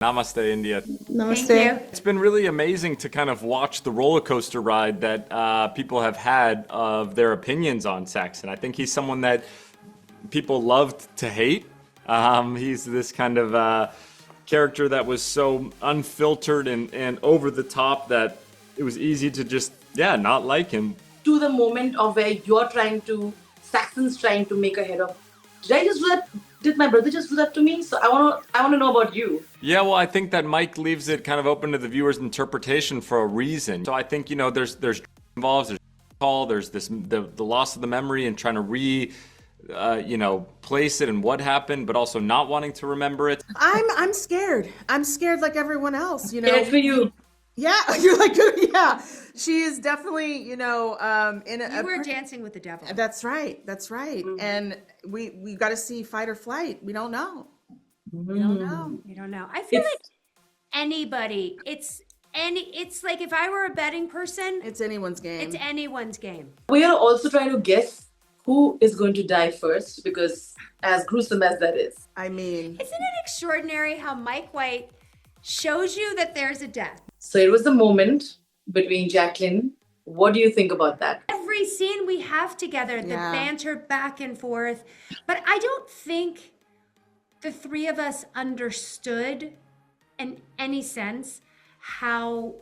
Namaste, India. Thank Namaste. you. It's been really amazing to kind of watch the roller coaster ride that people have had of their opinions on Saxon. I think he's someone that people loved to hate. He's this kind of character that was so unfiltered and over the top that it was easy to just, not like him. To the moment of where Saxon's trying to make a head of, did I just do that? Did my brother just do that to me? So I wanna know about you. Yeah, well, I think that Mike leaves it kind of open to the viewer's interpretation for a reason. So I think, there's involves, there's call, there's the loss of the memory and trying to place it and what happened, but also not wanting to remember it. I'm scared. I'm scared like everyone else, Scared for you. Yeah, you're like, yeah. She is definitely, in a. You were dancing with the devil. That's right. Mm-hmm. And we got to see fight or flight. We don't know. Mm-hmm. We don't know. You don't know. I feel like anybody. It's like if I were a betting person, It's anyone's game. it's anyone's game. We are also trying to guess who is going to die first, because as gruesome as that is. I mean, Isn't it extraordinary how Mike White shows you that there's a death? So it was the moment between Jacqueline. What do you think about that? Every scene we have together, the Yeah. banter back and forth. But I don't think the three of us understood in any sense how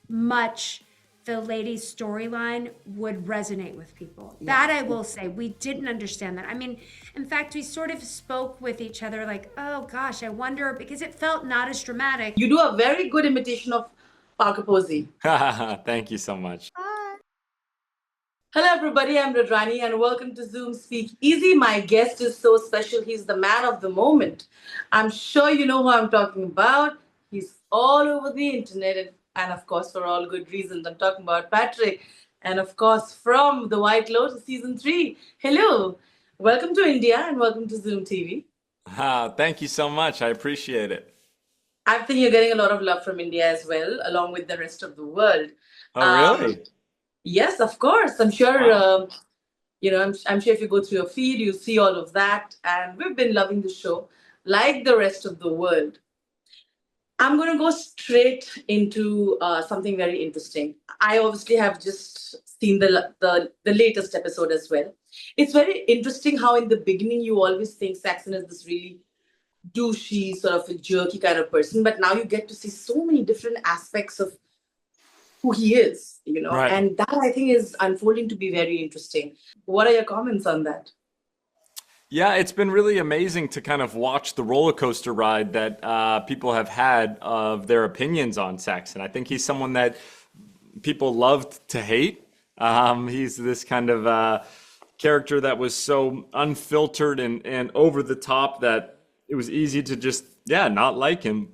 much the lady's storyline would resonate with people. That I will say, we didn't understand that. I mean, in fact, we sort of spoke with each other like, oh gosh, I wonder, because it felt not as dramatic. You do a very good imitation of Parker Posey. Thank you so much. Hello everybody, I'm Rudrani and welcome to Zoom Speak Easy. My guest is so special. He's the man of the moment. I'm sure you know who I'm talking about. He's all over the internet and of course for all good reasons. I'm talking about Patrick, and of course from the White Lotus Season 3. Hello, welcome to India and welcome to Zoom TV. Thank you so much. I appreciate it. I think you're getting a lot of love from India as well, along with the rest of the world. Oh, really? Yes, of course. I'm sure, Wow. I'm sure if you go through your feed, you see all of that. And we've been loving the show like the rest of the world. I'm going to go straight into something very interesting. I obviously have just seen the latest episode as well. It's very interesting how in the beginning you always think Saxon is this really douchey, sort of a jerky kind of person. But now you get to see so many different aspects of who he is, Right. and that I think is unfolding to be very interesting. What are your comments on that? Yeah, it's been really amazing to kind of watch the roller coaster ride that people have had of their opinions on Saxon. I think he's someone that people loved to hate. He's this kind of character that was so unfiltered and over the top that it was easy to just, not like him.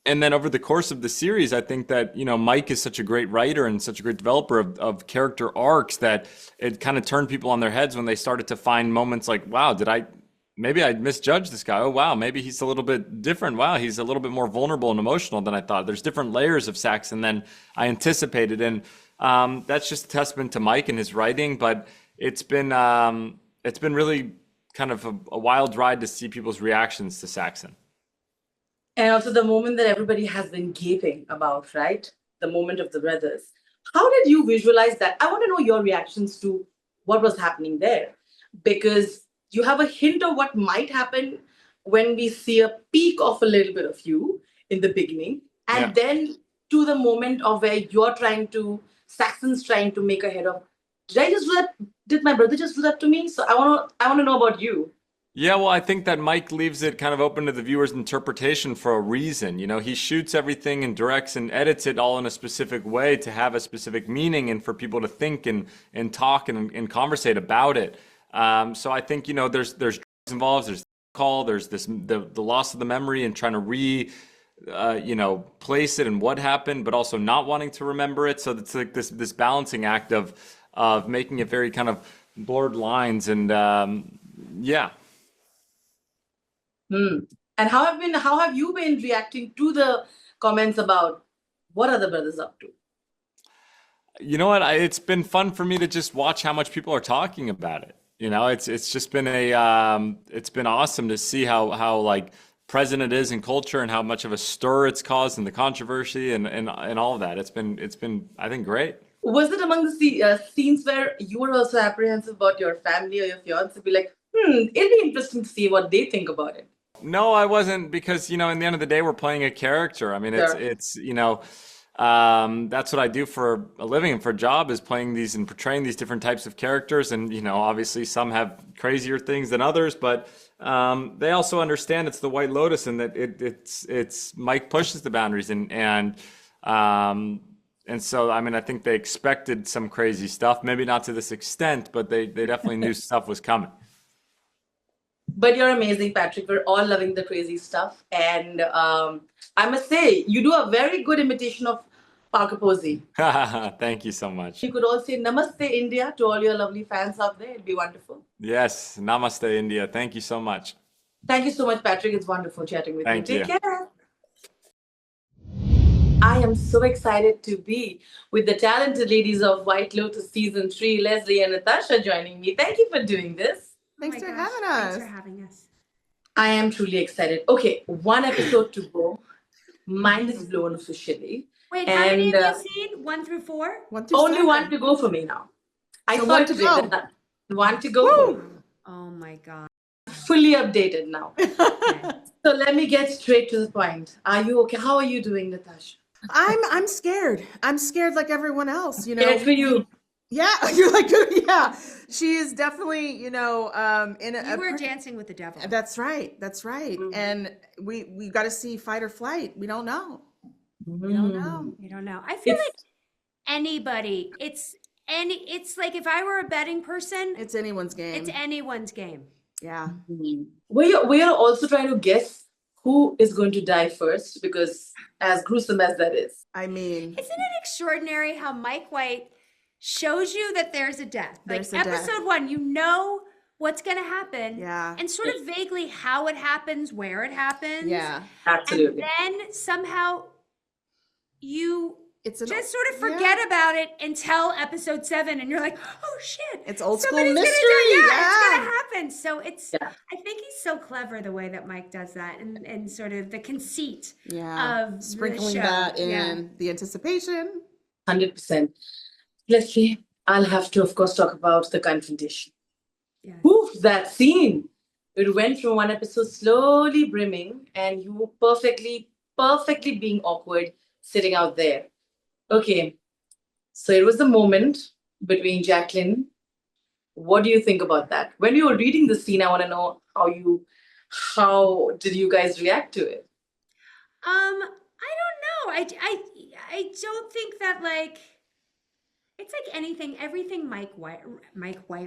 And then over the course of the series, I think that, Mike is such a great writer and such a great developer of character arcs that it kind of turned people on their heads when they started to find moments like, wow, maybe I misjudged this guy. Oh, wow, maybe he's a little bit different. Wow, he's a little bit more vulnerable and emotional than I thought. There's different layers of Saxon than I anticipated. And that's just a testament to Mike and his writing. But it's been really kind of a wild ride to see people's reactions to Saxon. And also the moment that everybody has been gaping about, right? The moment of the brothers. How did you visualize that? I want to know your reactions to what was happening there, because you have a hint of what might happen when we see a peek of a little bit of you in the beginning, and then to the moment of where Saxon's trying to make a head of, did I just do that? Did my brother just do that to me? So I want to know about you. Yeah, well, I think that Mike leaves it kind of open to the viewer's interpretation for a reason. He shoots everything and directs and edits it all in a specific way to have a specific meaning and for people to think and talk and conversate about it. So I think, there's drugs involved, there's call, there's the loss of the memory and trying to place it and what happened, but also not wanting to remember it. So it's like this balancing act of making it very kind of blurred lines and And how have you been reacting to the comments about what are the brothers up to? You know what? It's been fun for me to just watch how much people are talking about it. It's just been it's been awesome to see how like present it is in culture and how much of a stir it's caused and the controversy and all of that. It's been I think great. Was it among the scenes where you were also apprehensive about your family or your fiance? Be like, it'd be interesting to see what they think about it. No, I wasn't because, in the end of the day, we're playing a character. I mean, Sure. that's what I do for a living and for a job is playing these and portraying these different types of characters. And, obviously some have crazier things than others, but they also understand it's the White Lotus and that it's Mike pushes the boundaries and so, I mean, I think they expected some crazy stuff, maybe not to this extent, but they definitely knew stuff was coming. But you're amazing, Patrick. We're all loving the crazy stuff. And I must say, you do a very good imitation of Parker Posey. Thank you so much. You could all say Namaste, India, to all your lovely fans out there. It'd be wonderful. Yes, Namaste, India. Thank you so much. Thank you so much, Patrick. It's wonderful chatting with Thank you. you. Take care. I am so excited to be with the talented ladies of White Lotus Season 3, Leslie and Natasha joining me. Thank you for doing this. Thanks Oh for my gosh, having us. Thanks for having us. I am truly excited. Okay, one episode to go. Mind is blown officially. Wait, how many And have you seen? 1 through 4? 1 through only 7. one to go for me now. I So saw one it to today. go. One to go. Oh my God. Fully updated now. Okay. So let me get straight to the point. Are you okay? How are you doing, Natasha? I'm scared. I'm scared like everyone else, Good for you. Yeah, you're like, yeah. She is definitely, in You were dancing with the devil. That's right. That's right. Mhm. And we got to see fight or flight. We don't know. We don't know. You don't know. I feel It's- like anybody, it's like if I were a betting person, It's anyone's game. it's anyone's game. Yeah. We are also trying to guess who is going to die first, because as gruesome as that is. I mean, Isn't it extraordinary how Mike White shows you that there's a death? Like There's a death. episode 1, you know what's going to happen. yeah. And sort of vaguely how it happens, where it happens. Yeah. Absolutely. And then somehow you It's an just sort of forget about it until episode 7, and you're like, oh shit. It's old school somebody's gonna mystery. die. Yeah, Yeah. it's gonna happen. So it's Yeah. I think he's so clever the way that Mike does that and sort of the conceit Yeah. of the Sprinkling show. that in Yeah. the anticipation. 100%. Leslie, I'll have to, of course, talk about the confrontation. Yes. Ooh, that scene. It went from one episode slowly brimming, and you were perfectly being awkward sitting out there. Okay, so it was the moment between Jacqueline. What do you think about that? When you were reading the scene, I want to know how did you guys react to it? I don't know. I don't think that like it's like everything Mike White,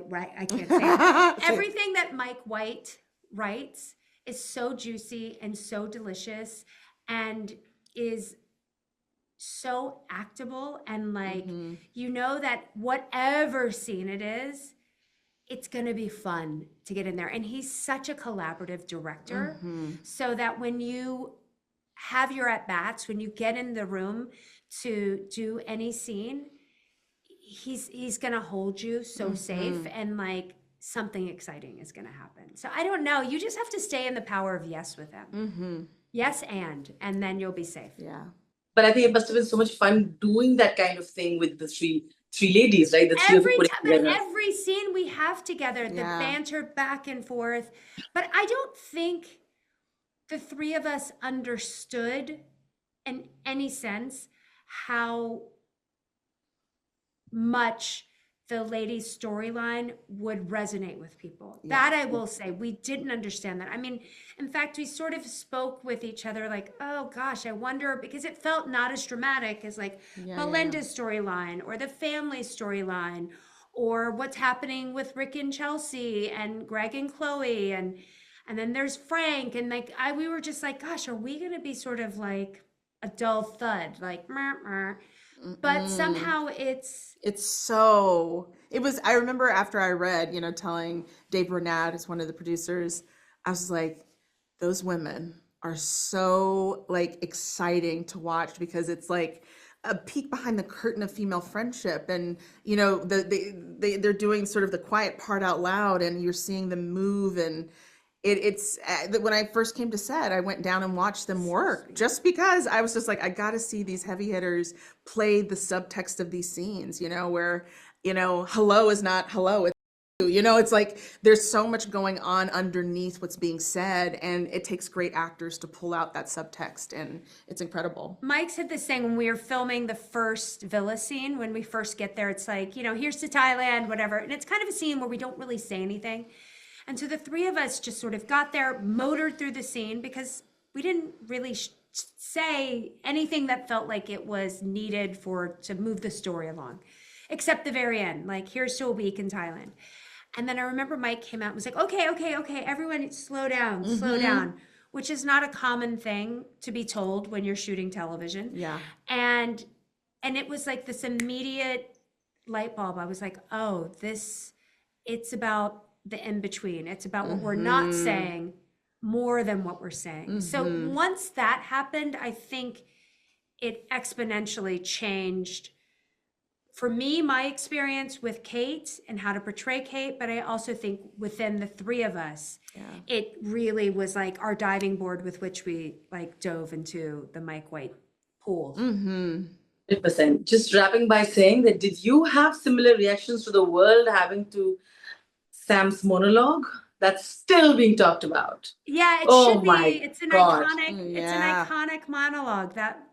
right? I can't say it. Everything that Mike White writes is so juicy and so delicious and is so actable, and like Mhm. you know that whatever scene it is, it's gonna be fun to get in there. And he's such a collaborative director, Mhm. so that when you have your at bats, when you get in the room to do any scene, he's gonna hold you so safe, and like something exciting is gonna happen. So I don't know. You just have to stay in the power of yes with him. Mhm. Yes, and then you'll be safe. Yeah. But I think it must have been so much fun doing that kind of thing with the three ladies, right? The three of you Every putting time, but together. every scene we have together, the Yeah. banter back and forth. But I don't think the three of us understood in any sense how much the lady's storyline would resonate with people. That I will say, we didn't understand that. I mean, in fact, we sort of spoke with each other like, oh gosh, I wonder, because it felt not as dramatic as like Yeah, Melinda's storyline or the family storyline or what's happening with Rick and Chelsea and Greg and Chloe and then there's Frank, and like we were just like, gosh, are we gonna be sort of like a dull thud, like meh, meh. But somehow it was, I remember after I read, telling Dave Burnett, who's one of the producers, I was like, those women are so like exciting to watch, because it's like a peek behind the curtain of female friendship. And, they're doing sort of the quiet part out loud, and you're seeing them move, and it's when I first came to set, I went down and watched them work just because I was just like, I got to see these heavy hitters play the subtext of these scenes, where, hello is not hello. It's like there's so much going on underneath what's being said, and it takes great actors to pull out that subtext, and it's incredible. Mike said this thing when we were filming the first villa scene. When we first get there, it's like, here's to Thailand, whatever. And it's kind of a scene where we don't really say anything. And so the three of us just sort of got there, motored through the scene because we didn't really say anything that felt like it was needed to move the story along, except the very end, like here's to a week in Thailand. And then I remember Mike came out and was like, okay, everyone slow down, which is not a common thing to be told when you're shooting television. Yeah. And it was like this immediate light bulb. I was like, oh, it's about the in-between. It's about what we're not saying more than what we're saying. So once that happened, I think it exponentially changed, for me, my experience with Kate and how to portray Kate, but I also think within the three of us, it really was like our diving board with which we like dove into the Mike White pool. 100%. Just wrapping by saying that, did you have similar reactions to the world having to Sam's monologue? That's still being talked about. Yeah, it should be. It's an iconic monologue that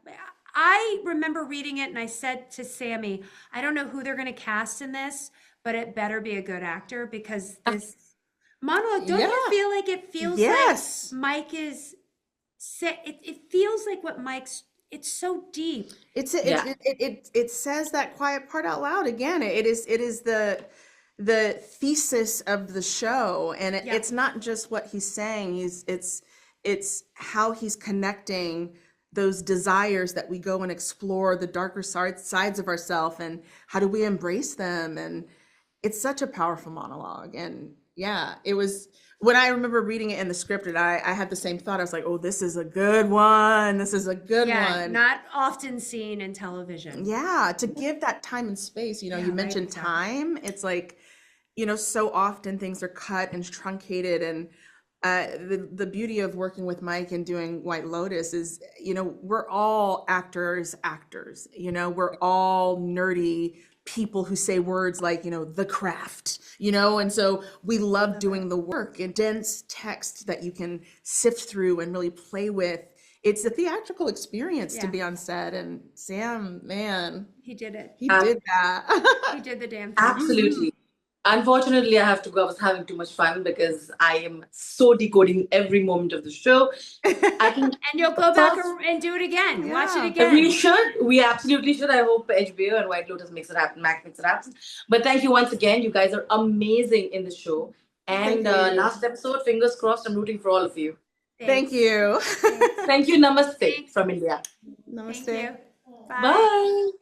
I remember reading it, and I said to Sammy, I don't know who they're going to cast in this, but it better be a good actor, because this monologue, don't you feel like it feels like Mike is it feels like what Mike's, it's so deep. It says that quiet part out loud again. It is the thesis of the show, and it's not just what he's saying. It's how he's connecting those desires that we go and explore, the darker sides of ourselves, and how do we embrace them. And it's such a powerful monologue. And it was, when I remember reading it in the script, and I had the same thought. I was like, oh, this is a good one. This is a good one. Not often seen in television. Yeah, to give that time and space. You mentioned time. It's like, so often things are cut and truncated, and the beauty of working with Mike and doing White Lotus is, we're all actors, we're all nerdy people who say words like, the craft, and so we love doing the work, and dense text that you can sift through and really play with. It's a theatrical experience to be on set, and Sam, man, he did it. He did that. He did the damn thing. Absolutely. Unfortunately, I have to go. I was having too much fun because I am so decoding every moment of the show. And you'll go back and do it again. Watch it again. We should. We absolutely should. I hope HBO and White Lotus makes it happen. Mac makes it happen. But thank you once again. You guys are amazing in the show. And last episode, fingers crossed, I'm rooting for all of you. Thank you. Thank you. Namaste from India. Namaste. Thank you. Bye.